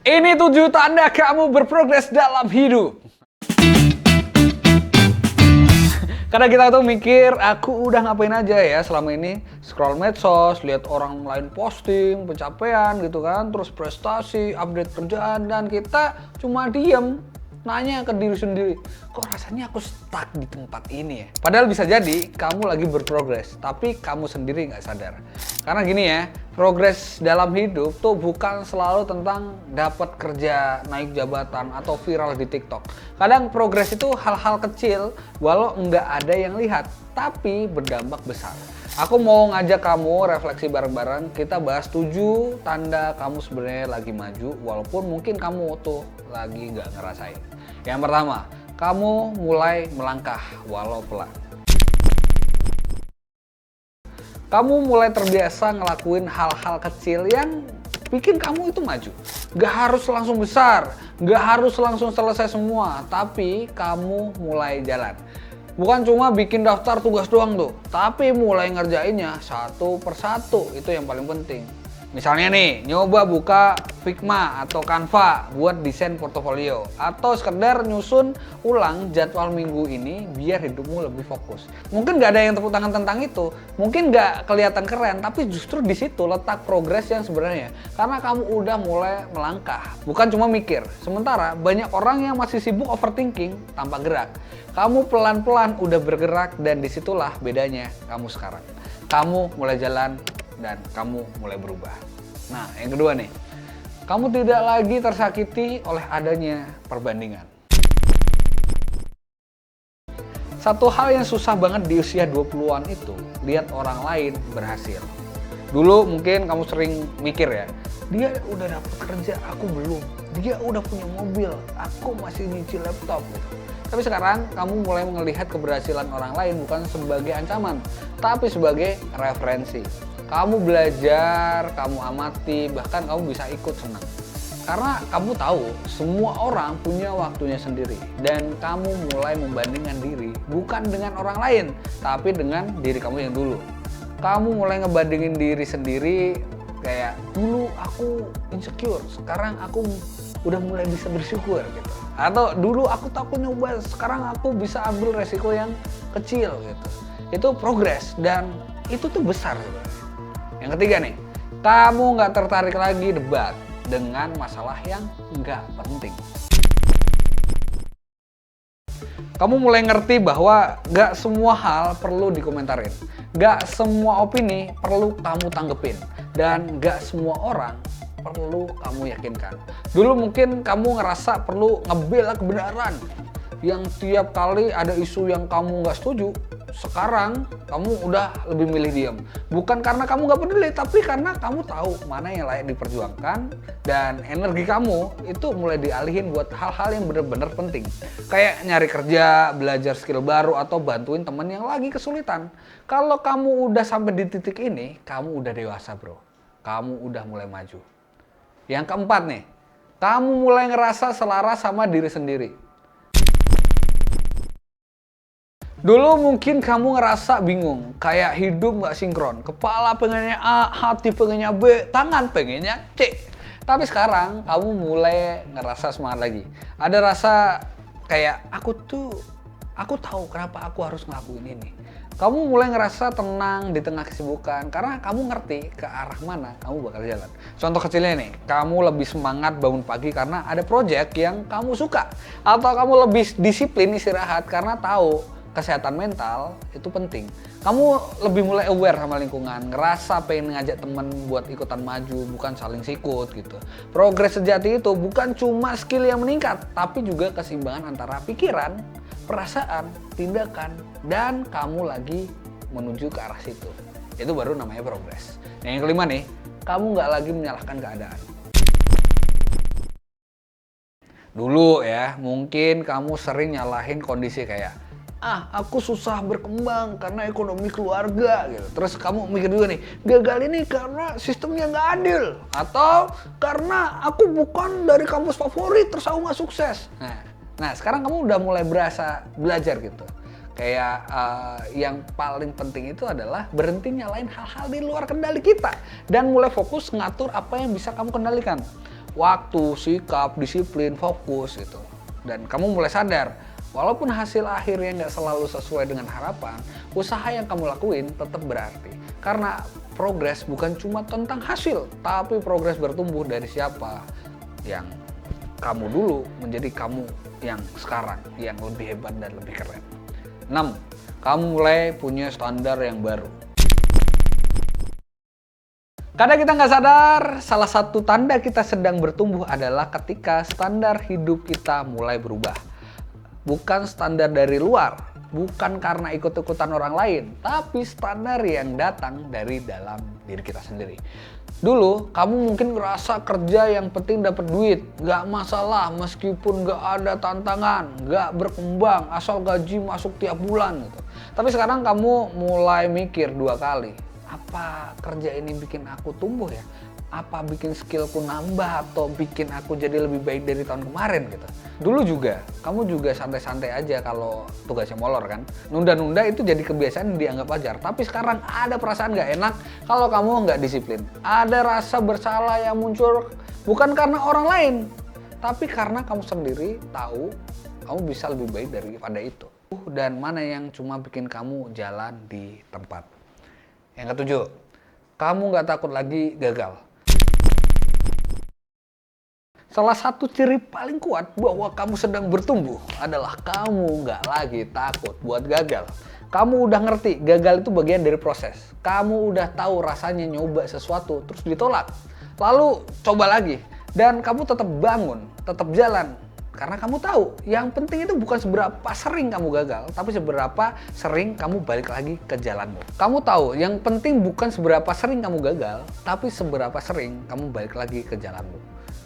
Ini 7 tanda kamu berprogres dalam hidup. Karena kita tuh mikir, aku udah ngapain aja ya selama ini? Scroll medsos, lihat orang lain posting, pencapaian gitu kan, terus prestasi, update kerjaan, dan kita cuma diem, nanya ke diri sendiri, kok rasanya aku stuck di tempat ini ya? Padahal bisa jadi kamu lagi berprogres, tapi kamu sendiri nggak sadar. Karena gini ya, progres dalam hidup tuh bukan selalu tentang dapat kerja, naik jabatan, atau viral di TikTok. Kadang progres itu hal-hal kecil, walau nggak ada yang lihat, tapi berdampak besar. Aku mau ngajak kamu refleksi bareng-bareng, kita bahas 7 tanda kamu sebenarnya lagi maju, walaupun mungkin kamu tuh lagi nggak ngerasain. Yang pertama, kamu mulai melangkah walau pelan. Kamu mulai terbiasa ngelakuin hal-hal kecil yang bikin kamu itu maju. Gak harus langsung besar, gak harus langsung selesai semua, tapi kamu mulai jalan. Bukan cuma bikin daftar tugas doang tuh, tapi mulai ngerjainnya satu persatu, itu yang paling penting. Misalnya nih, nyoba buka Figma atau Canva buat desain portofolio, atau sekedar nyusun ulang jadwal minggu ini biar hidupmu lebih fokus. Mungkin nggak ada yang tepuk tangan tentang itu, mungkin nggak kelihatan keren, tapi justru di situ letak progres yang sebenarnya. Karena kamu udah mulai melangkah, bukan cuma mikir. Sementara banyak orang yang masih sibuk overthinking tanpa gerak. Kamu pelan-pelan udah bergerak, dan disitulah bedanya kamu sekarang. Kamu mulai jalan, dan kamu mulai berubah. Nah, yang kedua nih, kamu tidak lagi tersakiti oleh adanya perbandingan. Satu hal yang susah banget di usia 20-an itu, lihat orang lain berhasil. Dulu mungkin kamu sering mikir ya, dia udah dapat kerja, aku belum. Dia udah punya mobil, aku masih nyicil laptop gitu. Tapi sekarang kamu mulai melihat keberhasilan orang lain bukan sebagai ancaman, tapi sebagai referensi. Kamu belajar, kamu amati, bahkan kamu bisa ikut senang. Karena kamu tahu semua orang punya waktunya sendiri, dan kamu mulai membandingkan diri bukan dengan orang lain, tapi dengan diri kamu yang dulu. Kamu mulai ngebandingin diri sendiri, kayak dulu aku insecure, sekarang aku udah mulai bisa bersyukur gitu. Atau dulu aku takut nyoba, sekarang aku bisa ambil resiko yang kecil gitu. Itu progres, dan itu tuh besar sebenarnya. Yang ketiga nih, kamu nggak tertarik lagi debat dengan masalah yang nggak penting. Kamu mulai ngerti bahwa nggak semua hal perlu dikomentarin, nggak semua opini perlu kamu tanggepin, dan nggak semua orang perlu kamu yakinkan. Dulu mungkin kamu ngerasa perlu ngebela kebenaran, yang tiap kali ada isu yang kamu nggak setuju. Sekarang kamu udah lebih milih diam. Bukan karena kamu nggak peduli, tapi karena kamu tahu mana yang layak diperjuangkan, dan energi kamu itu mulai dialihin buat hal-hal yang benar-benar penting. Kayak nyari kerja, belajar skill baru, atau bantuin temen yang lagi kesulitan. Kalau kamu udah sampai di titik ini, kamu udah dewasa bro. Kamu udah mulai maju. Yang keempat nih, kamu mulai ngerasa selaras sama diri sendiri. Dulu mungkin kamu ngerasa bingung, kayak hidup nggak sinkron. Kepala pengennya A, hati pengennya B, tangan pengennya C. Tapi sekarang kamu mulai ngerasa semangat lagi. Ada rasa kayak aku tahu kenapa aku harus ngelakuin ini. Kamu mulai ngerasa tenang di tengah kesibukan karena kamu ngerti ke arah mana kamu bakal jalan. Contoh kecilnya nih, kamu lebih semangat bangun pagi karena ada project yang kamu suka. Atau kamu lebih disiplin istirahat karena tahu kesehatan mental itu penting. Kamu lebih mulai aware sama lingkungan, ngerasa pengen ngajak temen buat ikutan maju, bukan saling sikut gitu. Progres sejati itu bukan cuma skill yang meningkat, tapi juga keseimbangan antara pikiran, perasaan, tindakan, dan kamu lagi menuju ke arah situ. Itu baru namanya progres. Yang kelima nih, kamu nggak lagi menyalahkan keadaan. Dulu ya, mungkin kamu sering nyalahin kondisi kayak, aku susah berkembang karena ekonomi keluarga gitu. Terus kamu mikir juga nih, gagal ini karena sistemnya nggak adil, atau karena aku bukan dari kampus favorit terus aku nggak sukses. Nah sekarang kamu udah mulai berasa belajar gitu. Kayak yang paling penting itu adalah berhenti nyalain hal-hal di luar kendali kita, dan mulai fokus ngatur apa yang bisa kamu kendalikan. waktu, sikap, disiplin, fokus gitu. Dan kamu mulai sadar, walaupun hasil akhirnya nggak selalu sesuai dengan harapan, usaha yang kamu lakuin tetap berarti. Karena progres bukan cuma tentang hasil, tapi progres bertumbuh dari siapa yang kamu dulu menjadi kamu yang sekarang, yang lebih hebat dan lebih keren. 6. Kamu mulai punya standar yang baru. Kadang kita nggak sadar, salah satu tanda kita sedang bertumbuh adalah ketika standar hidup kita mulai berubah. Bukan standar dari luar, bukan karena ikut-ikutan orang lain, tapi standar yang datang dari dalam diri kita sendiri. Dulu, kamu mungkin ngerasa kerja yang penting dapat duit, nggak masalah meskipun nggak ada tantangan, nggak berkembang, asal gaji masuk tiap bulan gitu. Tapi sekarang kamu mulai mikir 2 kali. Apa kerja ini bikin aku tumbuh ya? Apa bikin skillku nambah atau bikin aku jadi lebih baik dari tahun kemarin gitu? Dulu juga, kamu juga santai-santai aja kalau tugasnya molor kan? Nunda-nunda itu jadi kebiasaan yang dianggap wajar. Tapi sekarang ada perasaan nggak enak kalau kamu nggak disiplin. Ada rasa bersalah yang muncul bukan karena orang lain, tapi karena kamu sendiri tahu kamu bisa lebih baik daripada itu. Dan mana yang cuma bikin kamu jalan di tempat. Yang ketujuh, kamu nggak takut lagi gagal. Salah satu ciri paling kuat bahwa kamu sedang bertumbuh adalah kamu nggak lagi takut buat gagal. Kamu udah ngerti gagal itu bagian dari proses. Kamu udah tahu rasanya nyoba sesuatu terus ditolak. Lalu coba lagi dan kamu tetap bangun, tetap jalan. Karena kamu tahu, yang penting itu bukan seberapa sering kamu gagal, tapi seberapa sering kamu balik lagi ke jalanmu. Kamu tahu, yang penting bukan seberapa sering kamu gagal, tapi seberapa sering kamu balik lagi ke jalanmu.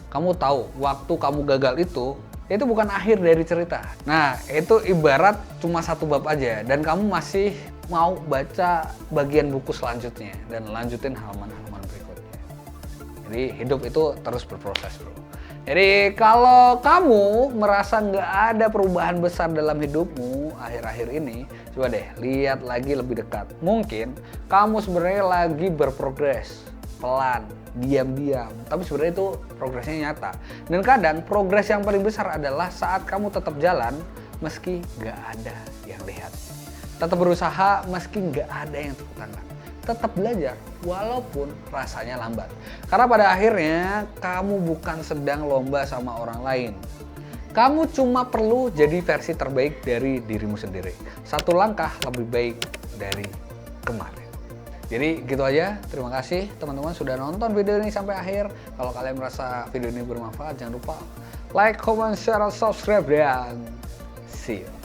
Kamu tahu, waktu kamu gagal itu bukan akhir dari cerita. Nah, itu ibarat cuma 1 bab aja, dan kamu masih mau baca bagian buku selanjutnya, dan lanjutin halaman-halaman berikutnya. Jadi, hidup itu terus berproses, bro. Jadi kalau kamu merasa nggak ada perubahan besar dalam hidupmu akhir-akhir ini, coba deh lihat lagi lebih dekat. Mungkin kamu sebenarnya lagi berprogres, pelan, diam-diam, tapi sebenarnya itu progresnya nyata. Dan kadang progres yang paling besar adalah saat kamu tetap jalan meski nggak ada yang lihat. Tetap berusaha meski nggak ada yang tepuk tangan. Tetap belajar walaupun rasanya lambat. Karena pada akhirnya kamu bukan sedang lomba sama orang lain. Kamu cuma perlu jadi versi terbaik dari dirimu sendiri. 1 langkah lebih baik dari kemarin. Jadi gitu aja. Terima kasih teman-teman sudah nonton video ini sampai akhir. Kalau kalian merasa video ini bermanfaat, jangan lupa like, comment, share, subscribe, dan see you.